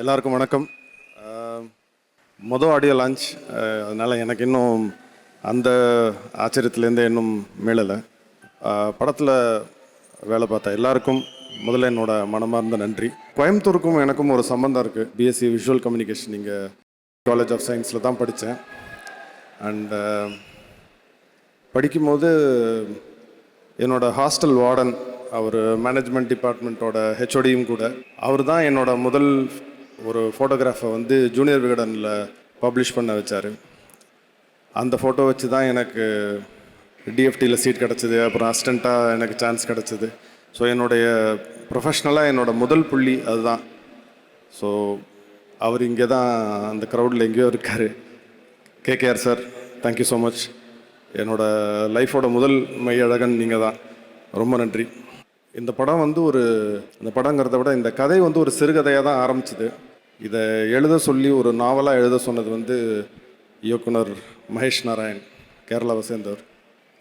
எல்லாருக்கும் வணக்கம். மொதல் ஆடியோ லான்ச், அதனால் எனக்கு இன்னும் அந்த ஆச்சரியத்துலேருந்து இன்னும் மீளலை. படத்தில் வேலை பார்த்த எல்லாருக்கும் முதல்ல என்னோட மனமார்ந்த நன்றி. கோயம்புத்தூருக்கும் எனக்கும் ஒரு சம்பந்தம் இருக்குது. பிஎஸ்சி விஷுவல் கம்யூனிகேஷன் இங்கே காலேஜ் ஆஃப் சயின்ஸில் தான் படித்தேன். அண்டு படிக்கும்போது என்னோடய ஹாஸ்டல் வார்டன், அவர் மேனேஜ்மெண்ட் டிபார்ட்மெண்ட்டோட ஹெச்ஓடியும் கூட. அவர் தான் என்னோட முதல் ஒரு ஃபோட்டோகிராஃபை வந்து ஜூனியர் விகடனில் பப்ளிஷ் பண்ண வச்சார். அந்த ஃபோட்டோ வச்சு தான் எனக்கு டிஎஃப்டியில் சீட் கிடச்சிது. அப்புறம் அசிஸ்டண்ட்டாக எனக்கு சான்ஸ் கிடச்சிது. ஸோ என்னுடைய ப்ரொஃபஷ்னலாக என்னோடய முதல் புள்ளி அதுதான். ஸோ அவர் இங்கே தான் அந்த க்ரௌடில் எங்கேயோ இருக்கார். KKR sir, thank you so much. என்னோடய லைஃபோட முதல் மையழகன் நீங்கள் தான். ரொம்ப நன்றி. இந்த படம் வந்து இந்த படங்கிறத விட இந்த கதை வந்து ஒரு சிறுகதையாக தான் ஆரம்பிச்சுது. இதை எழுத சொல்லி ஒரு நாவலாக எழுத சொன்னது வந்து இயக்குனர் மகேஷ் நாராயண், கேரளாவை சேர்ந்தவர்.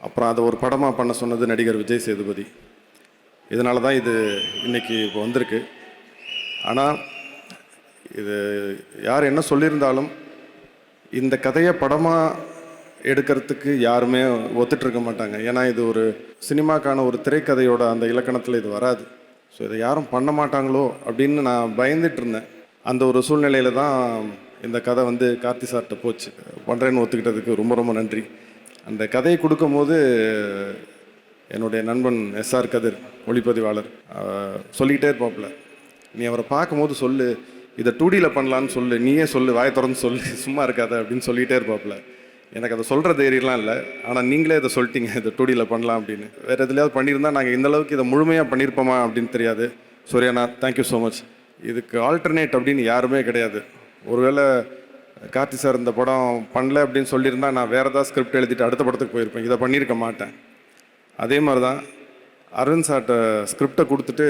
அப்புறம் அதை ஒரு படமாக பண்ண சொன்னது நடிகர் விஜய் சேதுபதி. இதனால தான் இது இன்றைக்கி இப்போ வந்திருக்கு. ஆனால் இது யார் என்ன சொல்லியிருந்தாலும் இந்த கதையை படமாக எடுக்கிறதுக்கு யாருமே ஒத்துட்ருக்க மாட்டாங்க. ஏன்னா இது ஒரு சினிமாக்கான ஒரு திரைக்கதையோட அந்த இலக்கணத்தில் இது வராது. ஸோ இதை யாரும் பண்ண மாட்டாங்களோ அப்படின்னு நான் பயந்துட்டு இருந்தேன். அந்த ஒரு சூழ்நிலையில் தான் இந்த கதை வந்து கார்த்தி சார்கிட்ட போச்சு. பண்ணுறேன்னு ஒத்துக்கிட்டதுக்கு ரொம்ப ரொம்ப நன்றி. அந்த கதையை கொடுக்கும்போது என்னுடைய நண்பன் எஸ்ஆர் கதிர், ஒளிப்பதிவாளர், சொல்லிக்கிட்டே இருப்பாப்புல, நீ அவரை பார்க்கும்போது சொல்லு, இதை 2Dயில் பண்ணலான்னு சொல்லு, நீயே சொல்லு, வாயை திறந்து சொல்லு, சும்மா இருக்காத அப்படின்னு சொல்லிகிட்டே இருப்பாப்புல. எனக்கு அதை சொல்கிற தைரியம்லாம் இல்லை. ஆனால் நீங்களே இதை சொல்லிட்டீங்க, இதை 2Dயில் பண்ணலாம் அப்படின்னு. வேறு எதுலையாவது பண்ணியிருந்தால் நாங்கள் இந்தளவுக்கு இதை முழுமையாக பண்ணியிருப்போமா அப்படின்னு தெரியாது. சூர்யாண்ணா, தேங்க்யூ ஸோ மச். இதுக்கு ஆல்டர்னேட் அப்படின்னு யாருமே கிடையாது. ஒருவேளை கார்த்தி சார் இந்த படம் பண்ணல அப்படின்னு சொல்லியிருந்தால் நான் வேறு ஏதாவது ஸ்கிரிப்ட் எழுதிட்டு அடுத்த படத்துக்கு போயிருப்பேன். இதை பண்ணியிருக்க மாட்டேன். அதே மாதிரி தான் அரவிந்த் சார்கிட்ட ஸ்கிரிப்டை கொடுத்துட்டு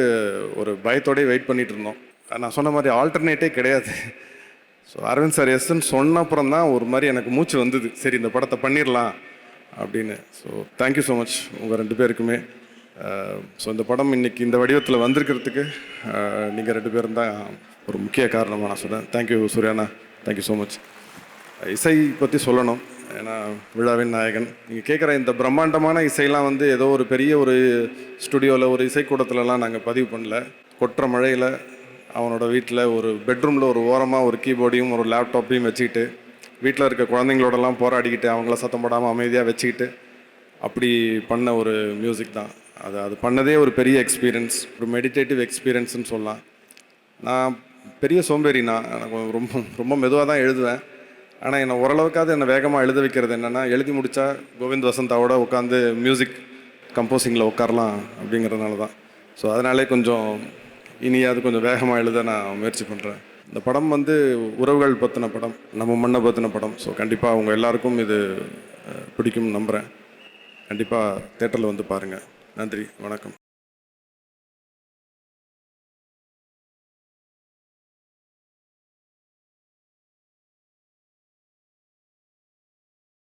ஒரு பயத்தோடய வெயிட் பண்ணிகிட்டு இருந்தோம். நான் சொன்ன மாதிரி ஆல்டர்னேட்டே கிடையாது. ஸோ அரவிந்த் சார் எஸ்ன்னு சொன்ன அப்புறம் தான் ஒரு மாதிரி எனக்கு மூச்சு வந்தது, சரி இந்த படத்தை பண்ணிடலாம் அப்படின்னு. ஸோ தேங்க்யூ ஸோ மச் உங்கள் 2 பேருக்குமே. ஸோ இந்த படம் இன்றைக்கி இந்த வடிவத்தில் வந்திருக்கிறதுக்கு நீங்கள் 2 பேரும் தான் ஒரு முக்கிய காரணமாக நான் சொல்கிறேன். தேங்க்யூ சூர்யாண்ணா, தேங்க்யூ ஸோ மச். இசை பற்றி சொல்லணும், ஏன்னா விழாவின் நாயகன். நீங்கள் கேட்குற இந்த பிரம்மாண்டமான இசையெல்லாம் வந்து ஏதோ ஒரு பெரிய ஒரு ஸ்டுடியோவில் ஒரு இசைக்கூடத்துலலாம் நாங்கள் பதிவு பண்ணல. கொட்டுற மழையில் அவனோட வீட்டில் ஒரு பெட்ரூமில் ஒரு ஓரமாக ஒரு கீபோர்டையும் ஒரு லேப்டாப்பையும் வச்சுக்கிட்டு, வீட்டில் இருக்க குழந்தைங்களோடலாம் போராடிக்கிட்டு அவங்கள சத்தம் போடாமல் அமைதியாக வச்சுக்கிட்டு அப்படி பண்ண ஒரு மியூசிக் தான் அது பண்ணதே ஒரு பெரிய எக்ஸ்பீரியன்ஸ், ஒரு மெடிடேட்டிவ் எக்ஸ்பீரியன்ஸ்னு சொல்லலாம். நான் பெரிய சோம்பேறி, எனக்கு ரொம்ப ரொம்ப மெதுவாக தான் எழுதுவேன். ஆனால் என்னை ஓரளவுக்காவது என்னை வேகமாக எழுத வைக்கிறது என்னென்னா, எழுதி முடித்தா கோவிந்த் வசந்தாவோட உட்காந்து மியூசிக் கம்போசிங்கில் உட்காரலாம் அப்படிங்கிறதுனால தான். ஸோ அதனாலே கொஞ்சம் இனியாவது கொஞ்சம் வேகமாக எழுத நான் முயற்சி பண்ணுறேன். இந்த படம் வந்து உறவுகள் பற்றின படம், நம்ம மண்ணை பற்றின படம். ஸோ கண்டிப்பாக அவங்க எல்லாருக்கும் இது பிடிக்கும்னு நம்புகிறேன். கண்டிப்பாக தேட்டரில் வந்து பாருங்கள். நன்றி, வணக்கம்.